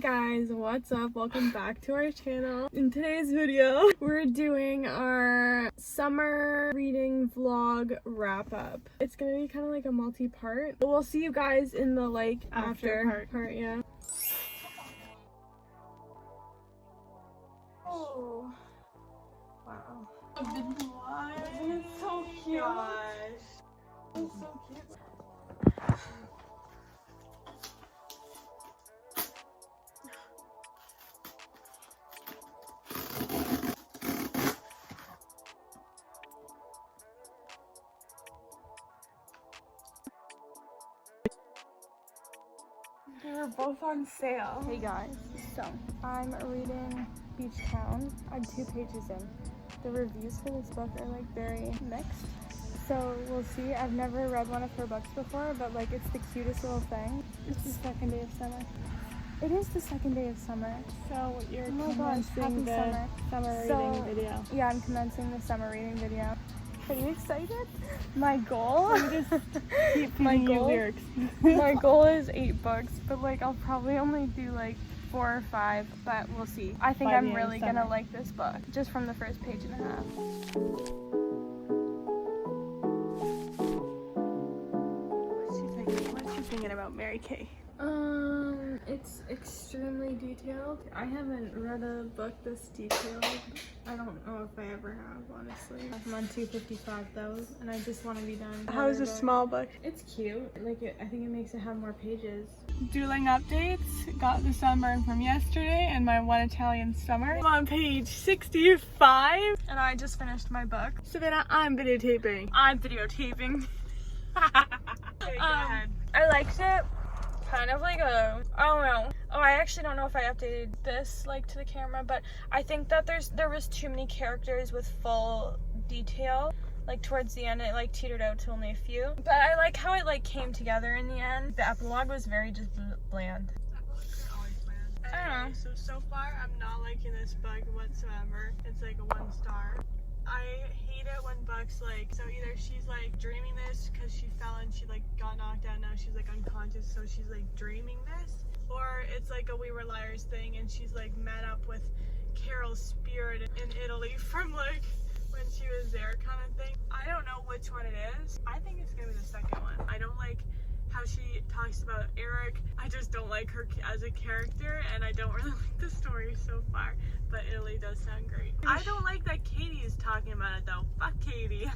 Guys, what's up? Welcome back to our channel. In today's video, we're doing our summer reading vlog wrap up. It's gonna be kind of like a multi-part. We'll see you guys in the after part, yeah. Oh, wow. What? It's so cute. Gosh. It's so cute. They were both on sale. Hey guys, so I'm reading Beach Town. I'm 2 pages in. The reviews for this book are very mixed. So we'll see. I've never read one of her books before, but it's the cutest little thing. It's the second day of summer. It is the second day of summer. So you're commencing the summer reading video. Yeah, I'm commencing the summer reading video. Are you excited? My goal? Keep feeding you lyrics. My goal is 8 books, but I'll probably only do 4 or 5, but we'll see. I think I'm really gonna like this book, just from the first page and a half. What's she thinking about Mary Kay? It's extremely detailed. I haven't read a book this detailed. I don't know if I ever have, honestly. I'm on 255 though, and I just want to be done. How is a small book? It's cute. I think it makes it have more pages. Dueling updates. Got the sunburn from yesterday and my One Italian Summer. I'm on page 65, and I just finished my book. Savannah, I'm videotaping. Okay, go ahead. I liked it. Kind of I don't know. Oh, I actually don't know if I updated this to the camera, but I think that there was too many characters with full detail. Towards the end, it teetered out to only a few. But I like how it came together in the end. The epilogue was very just bland. Epilogues are always bland. I don't know. So far, I'm not liking this book whatsoever. It's a 1 star. I hate it when books so either she's dreaming this because she fell and she got knocked out, now she's unconscious, so she's dreaming this, or it's a We Were Liars thing and she's met up with Carol's spirit in Italy from when she was there kind of thing. I don't know which one it is. I think it's gonna be the second one. I don't like how she talks about Eric. I just don't like her as a character, and I don't really like the story so far, but Italy does sound great. I don't like that Katie is talking about it though. Fuck Katie.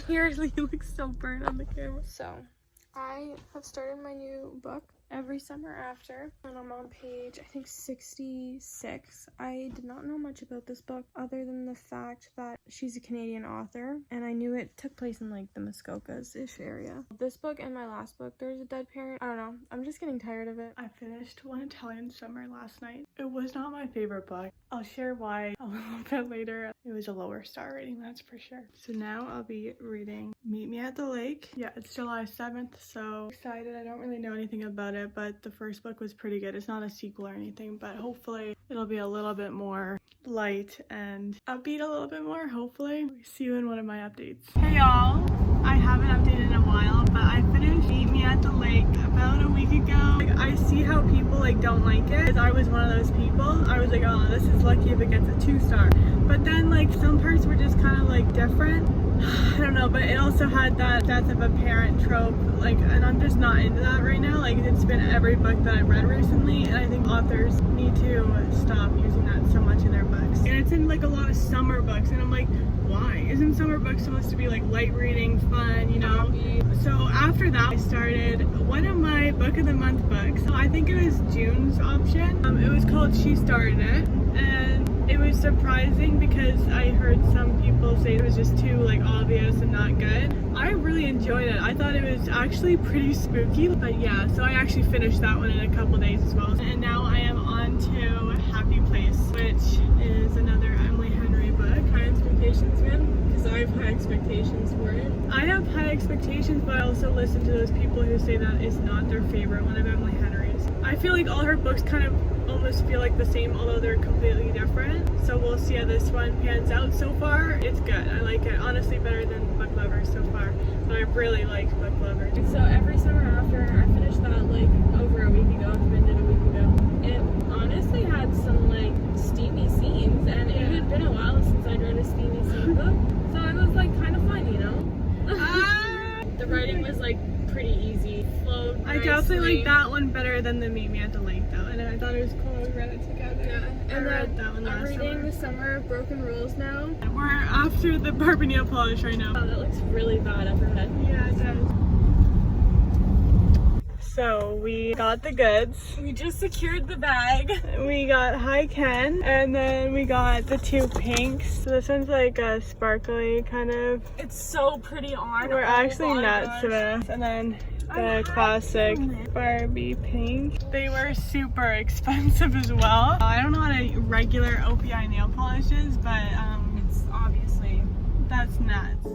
Here, he looks so burnt on the camera. So, I have started my new book, Every Summer After, and I'm on page, I think, 66. I did not know much about this book other than the fact that she's a Canadian author, and I knew it took place in the Muskokas-ish area. This book and my last book, there's a dead parent. I don't know. I'm just getting tired of it. I finished One Italian Summer last night. It was not my favorite book. I'll share why a little bit later. It was a lower star rating, that's for sure. So now I'll be reading Meet Me at the Lake. Yeah, it's July 7th, so excited. I don't really know anything about it, but the first book was pretty good. It's not a sequel or anything, but hopefully it'll be a little bit more light and upbeat a little bit more, hopefully. See you in one of my updates. Hey y'all, I haven't updated in a while, but I finished Meet Me at the Lake about a week ago. I see how people don't like it, because I was one of those people. I was oh, this is lucky if it gets a 2-star. But then some parts were just kind of different. I don't know, but it also had that death of a parent trope, and I'm just not into that right now. It's been every book that I've read recently, and I think authors need to stop using that so much in their books. And it's in a lot of summer books, and I'm why? Isn't summer books supposed to be light reading, fun, you know? So after that, I started one of my book of the month books. So I think it was June's option. It was called She Started It, and it was surprising because I heard some people say it was just too obvious and not good. I really enjoyed it. I thought it was actually pretty spooky, but yeah, so I actually finished that one in a couple days as well. And now I am on to Happy Place, which is another Emily Henry book. High expectations, man, because I have high expectations for it. I have high expectations, but I also listen to those people who say that it's not their favorite one of Emily Henry's. I feel all her books kind of almost feel the same, although they're completely different. So we'll see how this one pans out. So far, it's good. I like it. Honestly, better than Book Lovers so far. But I really liked Book Lovers. So Every Summer After, I finished that over a week ago. I ended a week ago. one better than the Meet Me at the Lake though, and I thought it was cool we read it together. Yeah, I read that one last I'm reading The Summer of Broken Rules now. We're after the Barbie nail polish right now. Oh, that looks really bad up her head. Yeah, it does. So we got the goods. We just secured the bag. We got Hi Ken, and then we got the two pinks. So this one's like a sparkly kind of. It's so pretty on. We're actually nuts with. And then the classic Barbie pink. They were super expensive as well. I don't know what a regular OPI nail polish is, but It's obviously. that's nuts.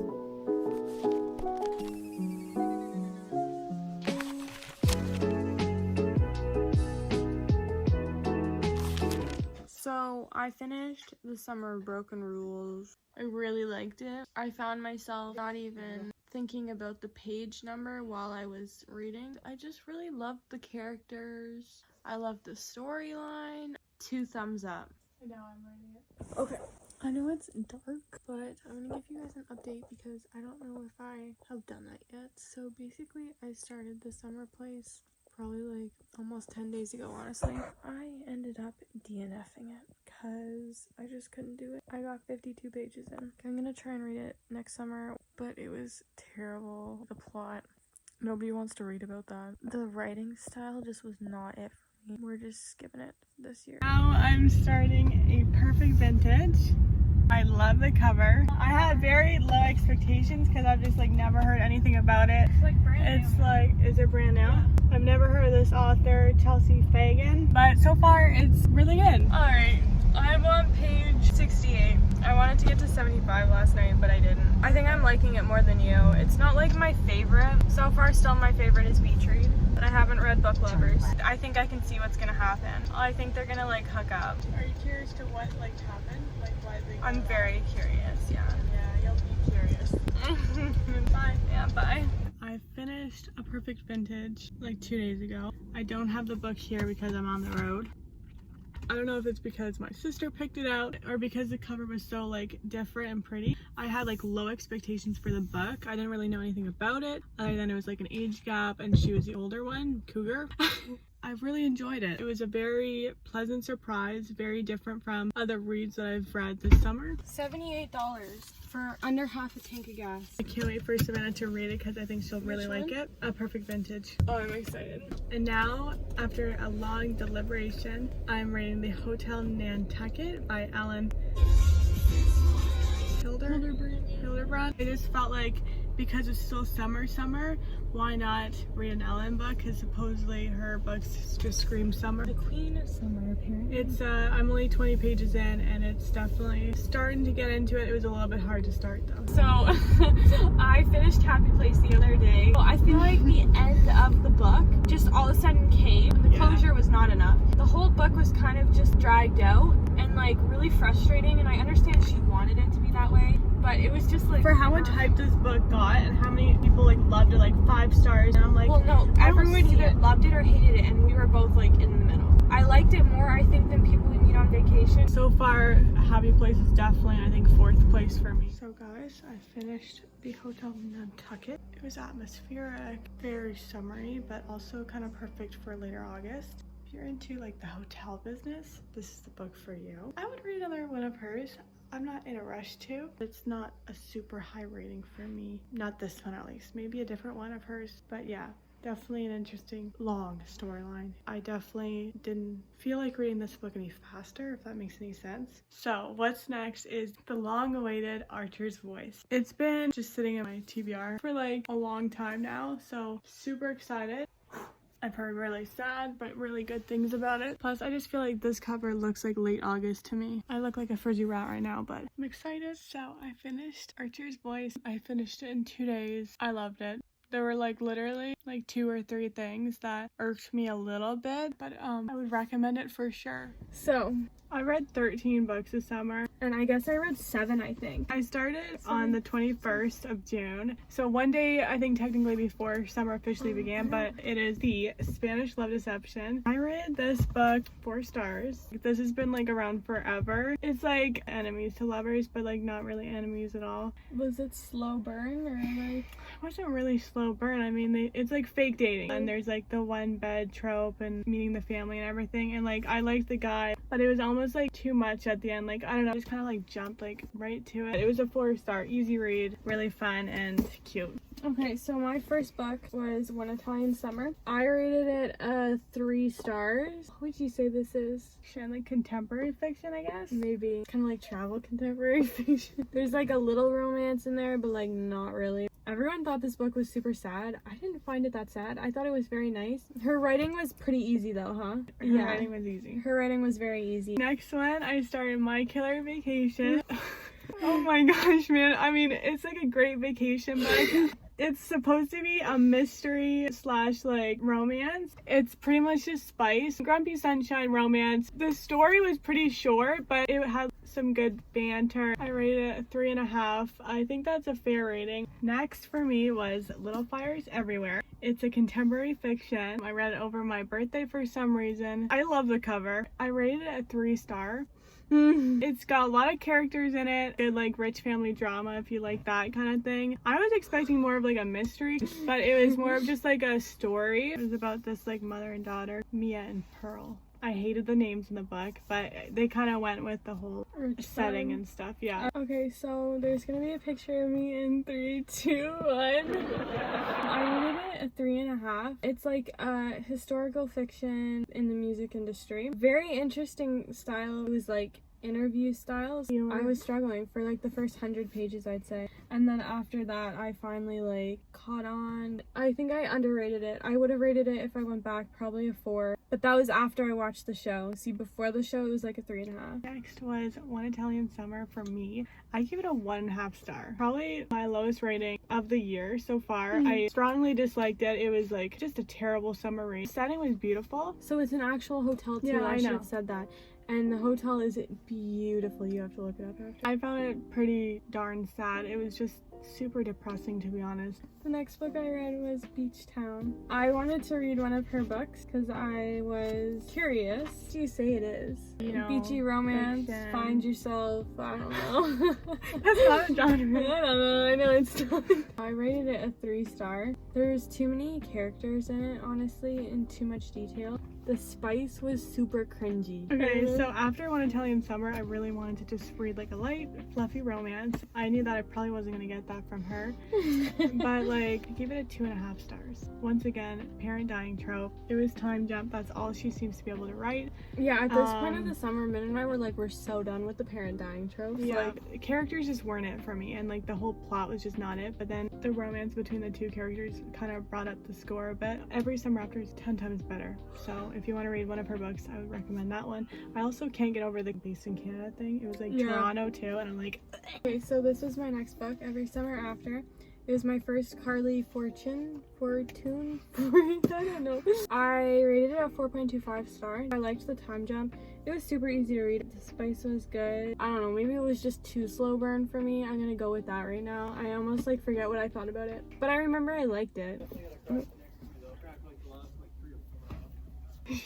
So I finished The Summer of Broken Rules. I really liked it. I found myself not even thinking about the page number while I was reading. I just really loved the characters. I loved the storyline. 2 thumbs up. Now I'm reading it. Okay. I know it's dark, but I'm gonna give you guys an update because I don't know if I have done that yet. So basically, I started the summer place probably like almost 10 days ago, honestly. I ended up DNFing it because I just couldn't do it. I got 52 pages in. I'm gonna try and read it next summer, but it was terrible. The plot, nobody wants to read about that. The writing style just was not it for me. We're just skipping it this year. Now I'm starting a Perfect Vintage. I love the cover. I had very low expectations because I've just like never heard anything about it. It's like brand new. It's like, is it brand new? I've never heard of this author, Chelsea Fagan, but so far it's really good. Alright, I'm on page 68. I wanted to get to 75 last night, but I didn't. I think I'm liking it more than you. It's not like my favorite. So far, still my favorite is Beach Read, but I haven't read Book Lovers. I think I can see what's gonna happen. I think they're gonna like hook up. Are you curious to what like happened? Like why they I'm very curious, yeah. Yeah, you'll be curious. Bye. Yeah, bye. I finished A Perfect Vintage like 2 days ago. I don't have the book here because I'm on the road. I don't know if it's because my sister picked it out or because the cover was so like different and pretty. I had like low expectations for the book. I didn't really know anything about it other than it was like an age gap and she was the older one, Cougar. I really enjoyed it. It was a very pleasant surprise, very different from other reads that I've read this summer. $78 for under half a tank of gas. I can't wait for Savannah to read it because I think she'll really Which like one? it. A Perfect Vintage. Oh, I'm excited. And now, after a long deliberation, I'm reading The Hotel Nantucket by Ellen Hilderbrand. I just felt like because it's still summer, why not read an Ellen book? Because supposedly her books just scream summer. The Queen of Summer, apparently. It's I'm only 20 pages in and it's definitely starting to get into it. It was a little bit hard to start though. So, I finished Happy Place the other day. Well, I feel like the end of the book just all of a sudden came. The closure was not enough. The whole book was kind of just dragged out and like really frustrating, and I understand she wanted it to be that way, but it was just like... For how much hype this book got and how many people like loved it, like 5 stars, and I'm like... Well, no, everyone either loved it or hated it, and we were both like in the middle. I liked it more, I think, than people we meet on vacation. So far, Happy Place is definitely, I think, 4th place for me. So guys, I finished The Hotel Nantucket. It was atmospheric, very summery, but also kind of perfect for later August. If you're into like the hotel business, this is the book for you. I would read another one of hers. I'm not in a rush to. It's not a super high rating for me. Not this one at least. Maybe a different one of hers, but yeah. Definitely an interesting, long storyline. I definitely didn't feel like reading this book any faster, if that makes any sense. So what's next is the long-awaited Archer's Voice. It's been just sitting in my TBR for like a long time now, so super excited. I've heard really sad but really good things about it. Plus, I just feel like this cover looks like late August to me. I look like a frizzy rat right now, but I'm excited. So I finished Archer's Voice. I finished it in 2 days. I loved it. There were like literally like 2 or 3 things that irked me a little bit, but I would recommend it for sure. So I read 13 books this summer, and I guess I read 7, I think. I started on the 21st of June, so one day I think technically before summer officially began, but it is The Spanish Love Deception. I read this book 4 stars. This has been like around forever. It's like enemies to lovers, but like not really enemies at all. Was it slow burn or like... It wasn't really slow slow burn. I mean, it's like fake dating, and there's like the one bed trope and meeting the family and everything, and like I liked the guy, but it was almost like too much at the end. Like, I don't know, just kind of like jumped like right to it. It was a 4-star, easy read, really fun and cute. Okay, so my first book was One Italian Summer. I rated it 3 stars. What would you say this is? Shit, like contemporary fiction, I guess? Maybe. Kind of like travel contemporary fiction. There's like a little romance in there, but like not really. Everyone thought this book was super sad. I didn't find it that sad. I thought it was very nice. Her writing was pretty easy though, huh? Her writing was easy. Her writing was very easy. Next one, I started My Killer Vacation. Oh my gosh, man. I mean, it's like a great vacation book. It's supposed to be a mystery / like romance. It's pretty much just spice, grumpy sunshine romance. The story was pretty short, but it had some good banter. I rated it 3.5. I think that's a fair rating. Next for me was Little Fires Everywhere. It's a contemporary fiction. I read it over my birthday for some reason. I love the cover. I rated it a 3-star. It's got a lot of characters in it. Good like rich family drama if you like that kind of thing. I was expecting more of like a mystery, but it was more of just like a story. It was about this like mother and daughter, Mia and Pearl. I hated the names in the book, but they kind of went with the whole setting and stuff. Yeah. Okay, so there's gonna be a picture of me in 3, 2, 1. I rated it a 3.5. It's like historical fiction in the music industry. Very interesting style. It was like interview styles. I was struggling for like the first 100 pages, I'd say, and then after that I finally like caught on. I think I underrated it. I would have rated it if I went back probably a 4, but that was after I watched the show. See, before the show it was like a 3.5. Next was One Italian Summer. For me, I give it a 1.5 star. Probably my lowest rating of the year so far. I strongly disliked it. It was like just a terrible summer read. The setting was beautiful. So it's an actual hotel too. Yeah, I I should know. have said that. And the hotel is beautiful. You have to look it up after. I found it pretty darn sad. It was just super depressing, to be honest. The next book I read was Beach Town. I wanted to read one of her books because I was curious. What do you say it is? You know, beachy romance, fiction. Find yourself, I don't know. That's not a genre. I don't know, I know it's not. I rated it a 3-star. There's too many characters in it, honestly, and too much detail. The spice was super cringy. Okay, so after One Italian Summer, I really wanted to just read like a light, fluffy romance. I knew that I probably wasn't gonna get that from her, but like, I gave it a 2.5 stars. Once again, parent dying trope. It was time jump. That's all she seems to be able to write. Yeah, at this point of the summer, Min and I were like, we're so done with the parent dying tropes. Yeah, Like, characters just weren't it for me, and like the whole plot was just not it. But then the romance between the two characters kind of brought up the score a bit. Every Summer After is 10 times better. So if you want to read one of her books, I would recommend that one. I also can't get over the based in Canada thing. It was like Toronto too, and I'm like, okay, so this was my next book, Every Summer After. It was my first Kaale Fortune, I don't know. I rated it a 4.25 star. I liked the time jump. It was super easy to read. The spice was good. I don't know, maybe it was just too slow burn for me. I'm gonna go with that right now. I almost like forget what I thought about it, but I remember I liked it.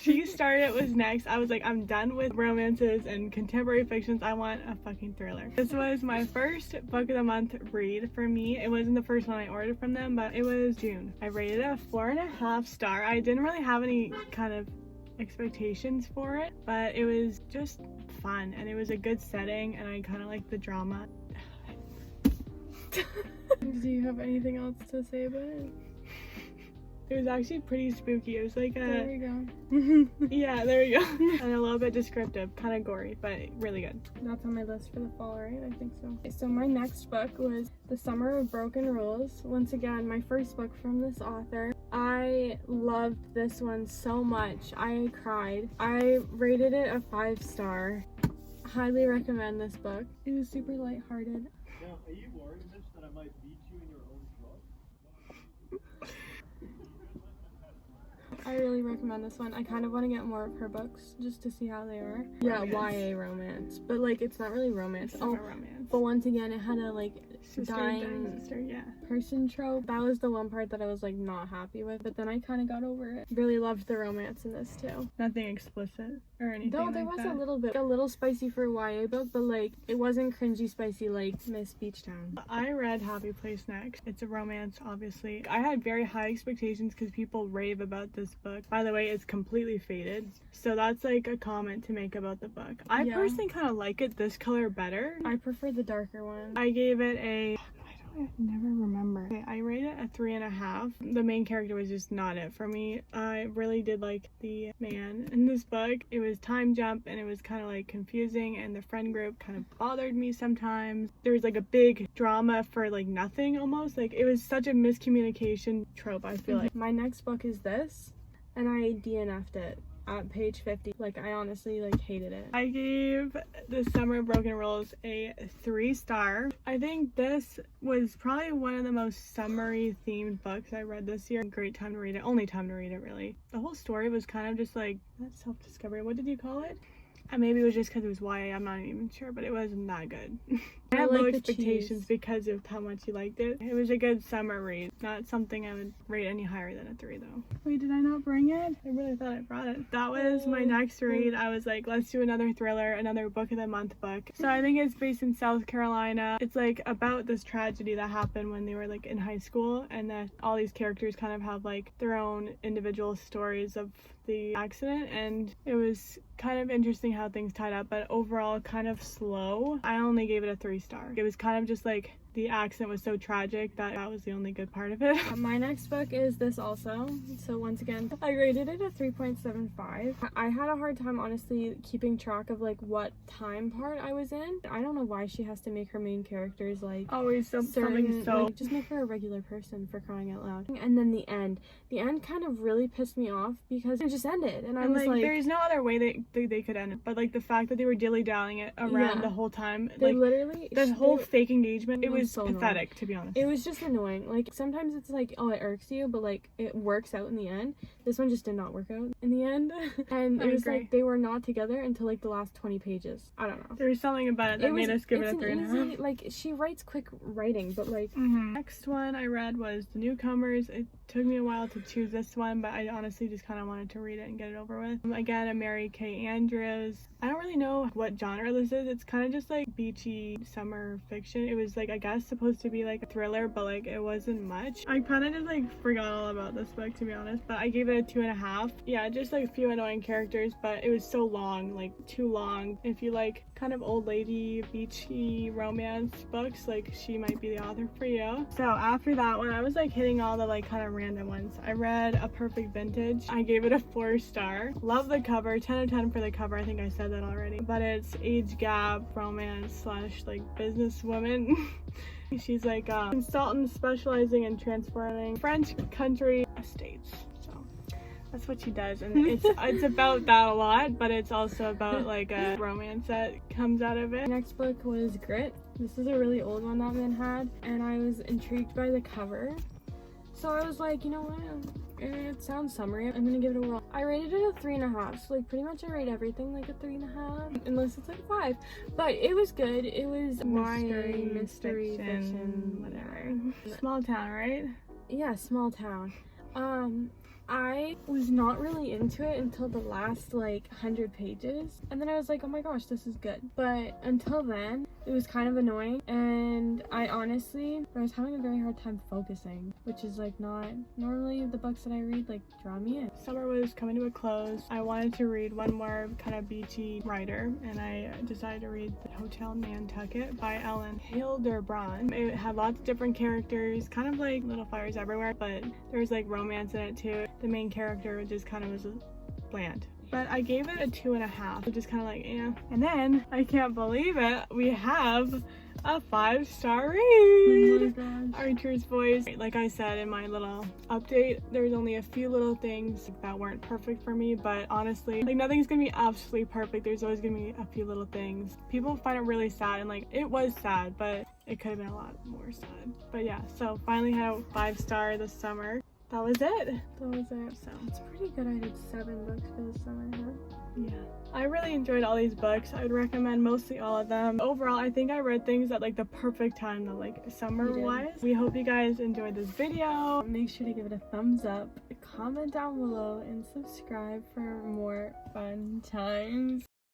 She started was next. I was like, I'm done with romances and contemporary fictions. I want a fucking thriller. This was my first book of the month read for me. It wasn't the first one I ordered from them, but it was June. I rated it a 4.5 star. I didn't really have any kind of expectations for it, but it was just fun and it was a good setting and I kind of liked the drama. Do you have anything else to say about it? It was actually pretty spooky. It was like a... There we go. Yeah, there we go. And a little bit descriptive, kind of gory, but really good. That's on my list for the fall, right? I think so. Okay, so my next book was The Summer of Broken Rules. Once again, my first book from this author. I loved this one so much. I cried. I rated it a 5-star. Highly recommend this book. It was super lighthearted. Now, are you worried, Mitch, that I might beat you in your own throat? I really recommend this one. I kind of want to get more of her books just to see how they are. Yeah, YA romance. But like, it's not really romance. It's not romance. But once again, it had a like dying sister, yeah. person trope. That was the one part that I was like not happy with, but then I kind of got over it. Really loved the romance in this too. Nothing explicit. or anything Though like there was that. a little spicy for a YA book, but like it wasn't cringy spicy like Miss Beachtown. I read Happy Place next. It's a romance, obviously. I had very high expectations because people rave about this book. By the way, it's completely faded. So that's like a comment to make about the book. I personally kind of like it this color better. I prefer the darker one. I gave it a... I never remember. Okay, I rated it a 3.5. The main character was just not it for me. I really did like the man in this book. It was time jump and it was kind of like confusing, and the friend group kind of bothered me sometimes. There was like a big drama for like nothing almost. Like it was such a miscommunication trope, I feel like. My next book is this, and I DNF'd it at page 50. Like I honestly like hated it. I gave The Summer of Broken Rules a 3-star. I think this was probably one of the most summery themed books I read this year. Great time to read it. Only time to read it, really. The whole story was kind of just like, not self-discovery, what did you call it? Maybe it was just because it was YA, I'm not even sure, but it wasn't that good. I had low expectations because of how much you liked it. It was a good summer read. Not something I would rate any higher than a 3 though. Wait, did I not bring it? I really thought I brought it. That was my next read. I was like, let's do another thriller, another book of the month book. So I think it's based in South Carolina. It's like about this tragedy that happened when they were like in high school, and that all these characters kind of have like their own individual stories of the accident, and it was kind of interesting how things tied up, but overall kind of slow. I only gave it a 3-star. It was kind of just like the accident was so tragic that was the only good part of it. My next book is this also. So once again, I rated it a 3.75. I had a hard time honestly keeping track of like what time part I was in. I don't know why she has to make her main characters like always something so like, just make her a regular person, for crying out loud. And then the end kind of really pissed me off because it just ended, and I was like there's no other way they could end it, but like the fact that they were dilly-dallying it around the whole time, they like literally the whole fake engagement, it was so pathetic, to be honest. It was just annoying. Like sometimes it's like, oh, it irks you, but like it works out in the end. This one just did not work out in the end. And it was like they were not together until like the last 20 pages. I don't know, there was something about it that made us give it a 3.5. Like she writes quick writing, but like Next one I read was The Newcomers. It took me a while to choose this one, but I honestly just kind of wanted to read it and get it over with. Again, a Mary Kay Andrews. I don't really know what genre this is. It's kind of just like beachy summer fiction. It was like, I guess, supposed to be like a thriller, but like it wasn't much. I kind of just like forgot all about this book, to be honest, but I gave it a 2.5. Yeah, just like a few annoying characters, but it was so long, like too long. If you like kind of old lady beachy romance books, like she might be the author for you. So after that one, I was like hitting all the like kind of random ones. I read A Perfect Vintage. I gave it a 4-star. Love the cover. 10 out of 10 for the cover. I think I said that already, but it's age gap romance / like businesswoman. She's like a consultant specializing in transforming French country estates. So that's what she does, and it's about that a lot, but it's also about like a romance that comes out of it. Next book was Grit. This is a really old one that Min had, and I was intrigued by the cover. So I was like, you know what? It sounds summery. I'm gonna give it a whirl. I rated it a 3.5. So like pretty much I rate everything like a 3.5, unless it's like a 5. But it was good. It was mystery fiction, whatever. Small town, right? Yeah, small town. I was not really into it until the last like 100 pages, and then I was like, oh my gosh, this is good. But until then, it was kind of annoying, and I was having a very hard time focusing, which is like not normally the books that I read like draw me in. Summer was coming to a close. I wanted to read one more kind of beachy writer, and I decided to read The Hotel Nantucket by Ellen Hilderbrand. It had lots of different characters, kind of like Little Fires Everywhere, but there was like romance in it too. The main character just kind of was bland. But I gave it a 2.5, which is kind of like, yeah. And then, I can't believe it, we have a 5-star read! Oh my gosh. Archer's Voice. Like I said in my little update, there's only a few little things that weren't perfect for me, but honestly, like nothing's gonna be absolutely perfect. There's always gonna be a few little things. People find it really sad, and like, it was sad, but it could have been a lot more sad. But yeah, so finally had a 5-star this summer. that was it. So it's pretty good. I did 7 books for the summer, huh? Yeah, I really enjoyed all these books. I would recommend mostly all of them. Overall, I think I read things at like the perfect time though, like summer wise. We hope you guys enjoyed this video. Make sure to give it a thumbs up, comment down below, and subscribe for more fun times.